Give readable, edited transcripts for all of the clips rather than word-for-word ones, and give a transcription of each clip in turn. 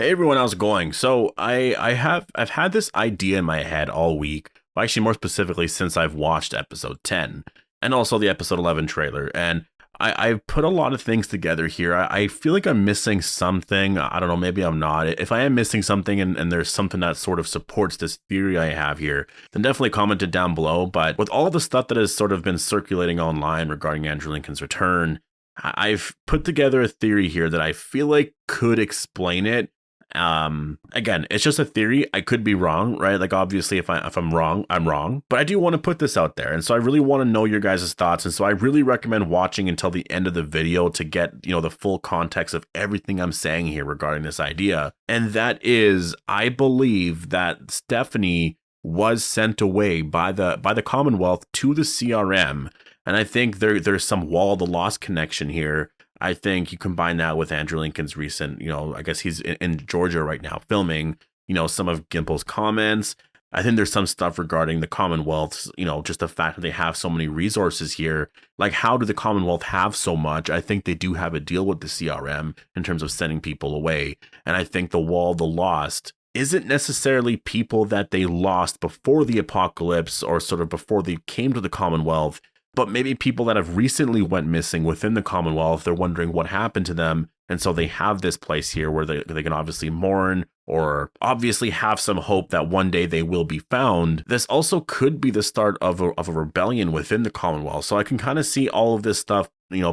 Hey everyone, how's it going? So I've had this idea in my head all week, well, actually more specifically since I've watched episode 10 and also the episode 11 trailer. And I've put a lot of things together here. I feel like I'm missing something. I don't know, maybe I'm not. If I am missing something and there's something that sort of supports this theory I have here, then definitely comment it down below. But with all the stuff that has sort of been circulating online regarding Andrew Lincoln's return, I've put together a theory here that I feel like could explain it. Again, it's just a theory. I could be wrong, right? Like obviously if I'm wrong, I'm wrong, but I do want to put this out there. And so I really want to know your guys' thoughts. And so I really recommend watching until the end of the video to get, the full context of everything I'm saying here regarding this idea. And that is, I believe that Stephanie was sent away by the Commonwealth to the CRM. And I think there's some Wall of the Lost connection here. I think you combine that with Andrew Lincoln's recent, I guess he's in Georgia right now filming, some of Gimple's comments. I think there's some stuff regarding the Commonwealth's, just the fact that they have so many resources here. Like, how do the Commonwealth have so much? I think they do have a deal with the CRM in terms of sending people away. And I think the Wall of the Lost isn't necessarily people that they lost before the apocalypse or sort of before they came to the Commonwealth, but maybe people that have recently went missing within the Commonwealth. They're wondering what happened to them. And so they have this place here where they can obviously mourn or obviously have some hope that one day they will be found. This also could be the start of a rebellion within the Commonwealth. So I can kind of see all of this stuff,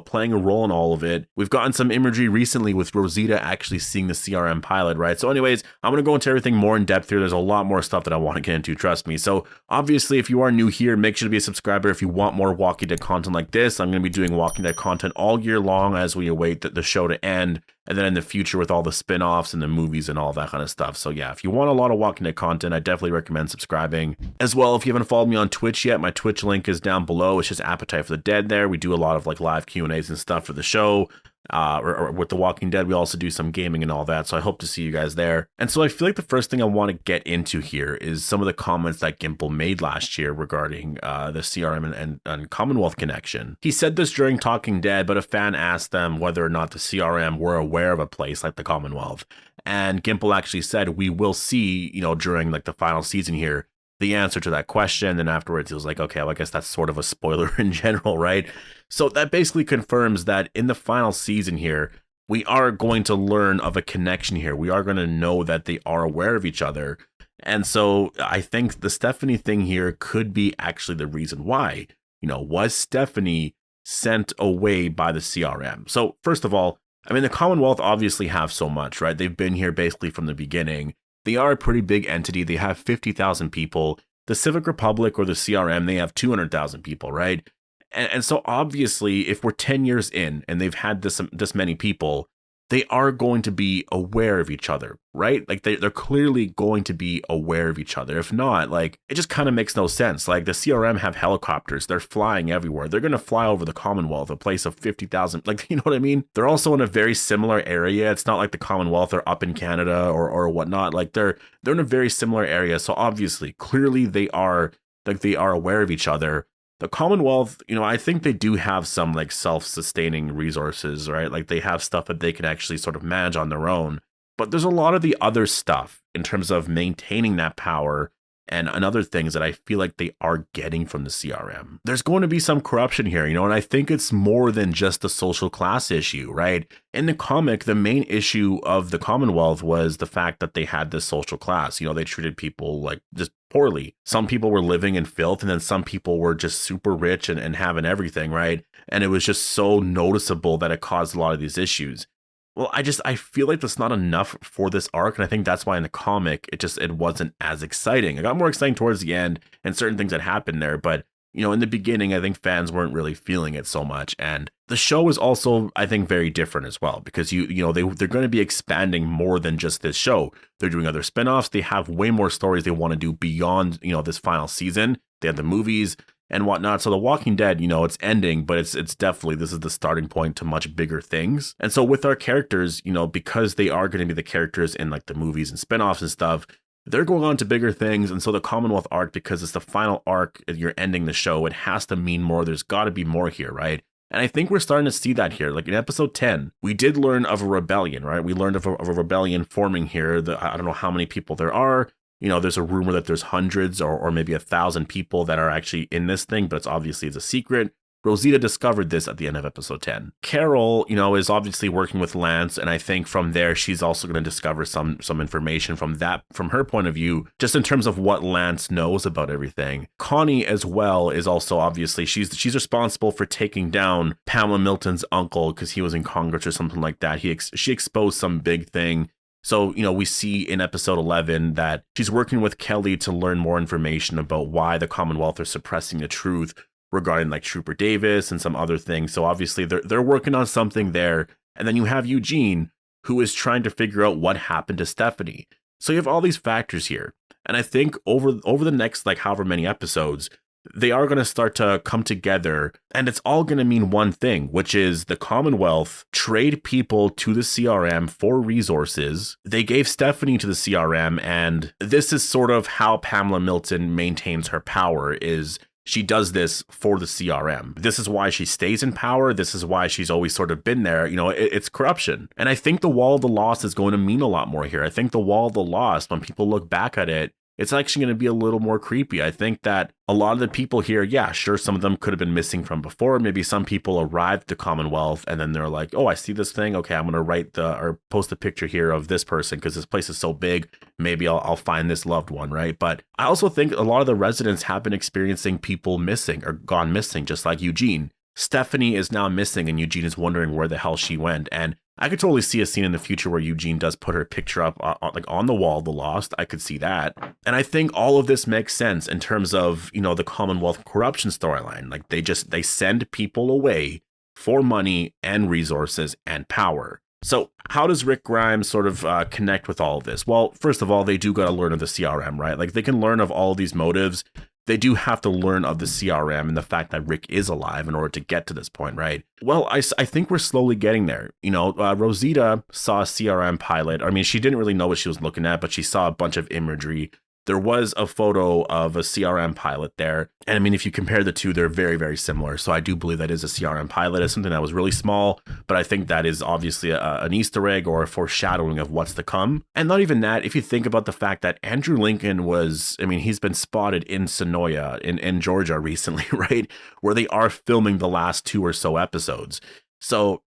playing a role in all of it. We've gotten some imagery recently with Rosita actually seeing the CRM pilot, right? So anyways, I'm going to go into everything more in depth here. There's a lot more stuff that I want to get into, trust me. So obviously, if you are new here, make sure to be a subscriber if you want more Walking Dead content like this. I'm going to be doing Walking Dead content all year long as we await the show to end. And then in the future with all the spin-offs and the movies and all that kind of stuff. So yeah, if you want a lot of Walking Dead content, I definitely recommend subscribing. As well, if you haven't followed me on Twitch yet, my Twitch link is down below. It's just Appetite for the Dead there. We do a lot of like live Q&As and stuff for the show. Or with The Walking Dead, we also do some gaming and all that. So I hope to see you guys there. And so I feel like the first thing I want to get into here is some of the comments that Gimple made last year regarding the CRM and Commonwealth connection. He said this during Talking Dead, but a fan asked them whether or not the CRM were aware of a place like the Commonwealth. And Gimple actually said, we will see, during like the final season here, the answer to that question. And afterwards, he was like, okay, well, I guess that's sort of a spoiler in general, right? So that basically confirms that in the final season here, we are going to learn of a connection here. We are going to know that they are aware of each other. And so I think the Stephanie thing here could be actually the reason why. Was Stephanie sent away by the CRM? So first of all, I mean, the Commonwealth obviously have so much, right? They've been here basically from the beginning. They are a pretty big entity. They have 50,000 people. The Civic Republic or the CRM, they have 200,000 people, right? And so obviously, if we're 10 years in and they've had this many people, they are going to be aware of each other, right? Like they're clearly going to be aware of each other. If not, like it just kind of makes no sense. Like the CRM have helicopters. They're flying everywhere. They're going to fly over the Commonwealth, a place of 50,000. Like, you know what I mean? They're also in a very similar area. It's not like the Commonwealth are up in Canada or whatnot. Like they're in a very similar area. So obviously, clearly they are aware of each other. The Commonwealth, I think they do have some like self-sustaining resources, right? Like they have stuff that they can actually sort of manage on their own. But there's a lot of the other stuff in terms of maintaining that power and other things that I feel like they are getting from the CRM. There's going to be some corruption here, and I think it's more than just a social class issue, right? In the comic, the main issue of the Commonwealth was the fact that they had this social class. They treated people like just poorly. Some people were living in filth, and then some people were just super rich and having everything, right? And it was just so noticeable that it caused a lot of these issues. Well, I feel like that's not enough for this arc, and I think that's why in the comic it wasn't as exciting. It got more exciting towards the end and certain things that happened there, but in the beginning, I think fans weren't really feeling it so much. And the show is also, I think, very different as well, because they're going to be expanding more than just this show. They're doing other spinoffs. They have way more stories they want to do beyond this final season. They have the movies and whatnot. So The Walking Dead, it's ending, but it's definitely, this is the starting point to much bigger things. And so with our characters, because they are going to be the characters in like the movies and spinoffs and stuff, they're going on to bigger things. And so the Commonwealth arc, because it's the final arc, you're ending the show, it has to mean more. There's got to be more here, right? And I think we're starting to see that here. Like in episode 10, we did learn of a rebellion, right? We learned of a rebellion forming here. I don't know how many people there are. There's a rumor that there's hundreds or maybe 1,000 people that are actually in this thing, but it's a secret. Rosita discovered this at the end of episode 10. Carol, is obviously working with Lance, and I think from there she's also going to discover some information from her point of view, just in terms of what Lance knows about everything. Connie as well is also obviously she's responsible for taking down Pamela Milton's uncle because he was in Congress or something like that. She exposed some big thing. So, we see in episode 11 that she's working with Kelly to learn more information about why the Commonwealth are suppressing the truth regarding like Trooper Davis and some other things. So obviously they're working on something there. And then you have Eugene, who is trying to figure out what happened to Stephanie. So you have all these factors here. And I think over the next like however many episodes, they are going to start to come together, and it's all going to mean one thing, which is the Commonwealth trade people to the CRM for resources. They gave Stephanie to the CRM, and this is sort of how Pamela Milton maintains her power, is she does this for the CRM. This is why she stays in power. This is why she's always sort of been there. It's corruption. And I think the Wall of the Lost is going to mean a lot more here. I think the Wall of the Lost, when people look back at it, it's actually going to be a little more creepy. I think that a lot of the people here, yeah, sure, some of them could have been missing from before. Maybe some people arrived at the Commonwealth and then they're like, oh, I see this thing. Okay, I'm going to or post a picture here of this person because this place is so big. Maybe I'll find this loved one, right? But I also think a lot of the residents have been experiencing people missing or gone missing, just like Eugene. Stephanie is now missing and Eugene is wondering where the hell she went. And I could totally see a scene in the future where Eugene does put her picture up on the Wall of the Lost. I could see that. And I think all of this makes sense in terms of, the Commonwealth corruption storyline. Like they send people away for money and resources and power. So how does Rick Grimes sort of connect with all of this? Well, first of all, they do got to learn of the CRM, right? Like they can learn of all of these motives. They do have to learn of the CRM and the fact that Rick is alive in order to get to this point, right? Well, I think we're slowly getting there. Rosita saw a CRM pilot. I mean, she didn't really know what she was looking at, but she saw a bunch of imagery. There was a photo of a CRM pilot there. And I mean, if you compare the two, they're very, very similar. So I do believe that is a CRM pilot. It's something that was really small, but I think that is obviously an Easter egg or a foreshadowing of what's to come. And not even that, if you think about the fact that Andrew Lincoln he's been spotted in Sonoya in Georgia recently, right? Where they are filming the last 2 or so episodes. So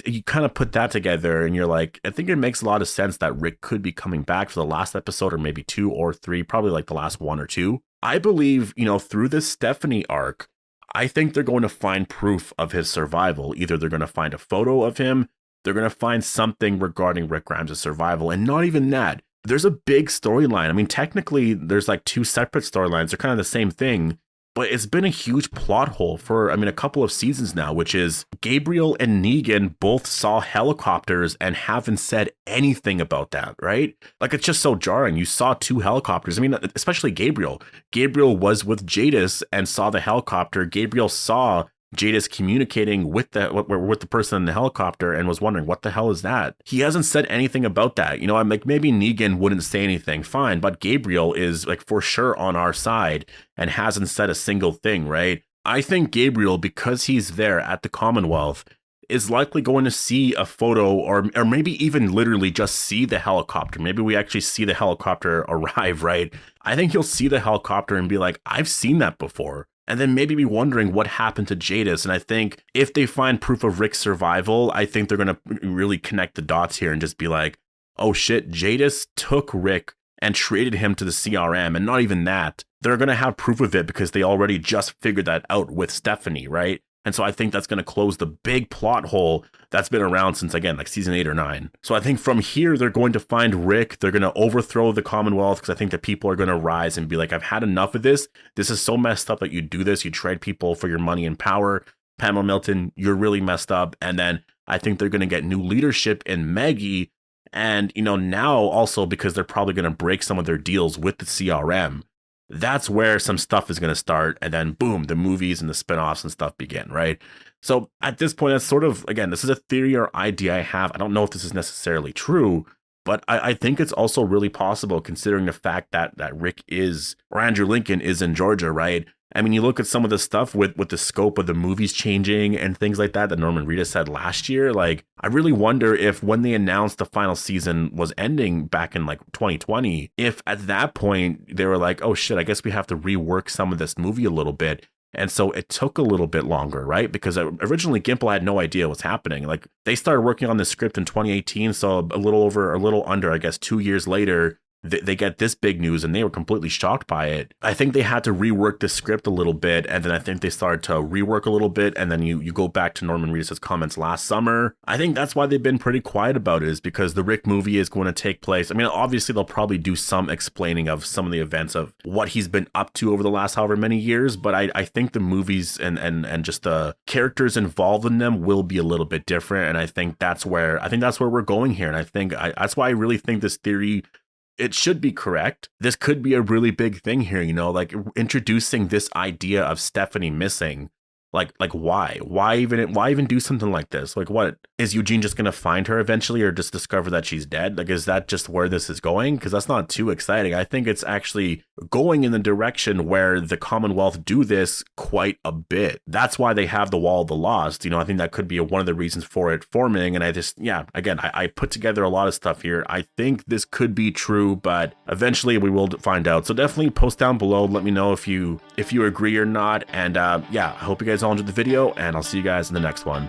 you kind of put that together and you're like, I think it makes a lot of sense that Rick could be coming back for the last episode or maybe 2 or 3, probably like the last 1 or 2. I believe, through this Stephanie arc, I think they're going to find proof of his survival. Either they're going to find a photo of him, they're going to find something regarding Rick Grimes' survival. And not even that, there's a big storyline. I mean, technically there's like 2 separate storylines. They're kind of the same thing. But it's been a huge plot hole for, a couple of seasons now, which is Gabriel and Negan both saw helicopters and haven't said anything about that, right? Like, it's just so jarring. You saw 2 helicopters. I mean, especially Gabriel. Gabriel was with Jadis and saw the helicopter. Gabriel saw Jadis communicating with the person in the helicopter and was wondering, what the hell is that? He hasn't said anything about that. I'm like, maybe Negan wouldn't say anything, fine, but Gabriel is like for sure on our side and hasn't said a single thing, right? I think Gabriel, because he's there at the Commonwealth, is likely going to see a photo or maybe even literally just see the helicopter. Maybe we actually see the helicopter arrive, right? I think he'll see the helicopter and be like, I've seen that before. And then maybe be wondering what happened to Jadis. And I think if they find proof of Rick's survival, I think they're going to really connect the dots here and just be like, oh shit, Jadis took Rick and traded him to the CRM. And not even that, they're going to have proof of it because they already just figured that out with Stephanie, right? And so I think that's going to close the big plot hole that's been around since, again, like season 8 or 9. So I think from here, they're going to find Rick. They're going to overthrow the Commonwealth because I think that people are going to rise and be like, I've had enough of this. This is so messed up that you do this. You trade people for your money and power. Pamela Milton, you're really messed up. And then I think they're going to get new leadership in Maggie. And, now also because they're probably going to break some of their deals with the CRM. That's where some stuff is going to start. And then boom, the movies and the spinoffs and stuff begin, right? So at this point, that's sort of, again, this is a theory or idea I have. I don't know if this is necessarily true, but I think it's also really possible considering the fact that Rick or Andrew Lincoln is in Georgia, right? I mean, you look at some of the stuff with the scope of the movies changing and things like that Norman Reedus said last year. Like, I really wonder if when they announced the final season was ending back in like 2020, if at that point they were like, oh shit, I guess we have to rework some of this movie a little bit. And so it took a little bit longer, right? Because originally Gimple had no idea what's happening. Like, they started working on this script in 2018. So a little under, I guess, 2 years later, they get this big news and they were completely shocked by it. I think they had to rework the script a little bit, and then I think they started to rework a little bit, and then you go back to Norman Reedus' comments last summer. I think that's why they've been pretty quiet about it, is because the Rick movie is going to take place. I mean, obviously they'll probably do some explaining of some of the events of what he's been up to over the last however many years, but I think the movies and just the characters involved in them will be a little bit different, and I think that's where we're going here, and that's why I really think this theory, it should be correct. This could be a really big thing here, like introducing this idea of Stephanie missing. Like why even do something like this? Like, what is Eugene just gonna find her eventually, or just discover that she's dead? Like, is that just where this is going? Because that's not too exciting. I think it's actually going in the direction where the Commonwealth do this quite a bit. That's why they have the Wall of the Lost. I think that could be one of the reasons for it forming. And I put together a lot of stuff here. I think this could be true, but eventually we will find out. So definitely post down below. Let me know if you agree or not. And I hope you guys all enjoyed the video, and I'll see you guys in the next one.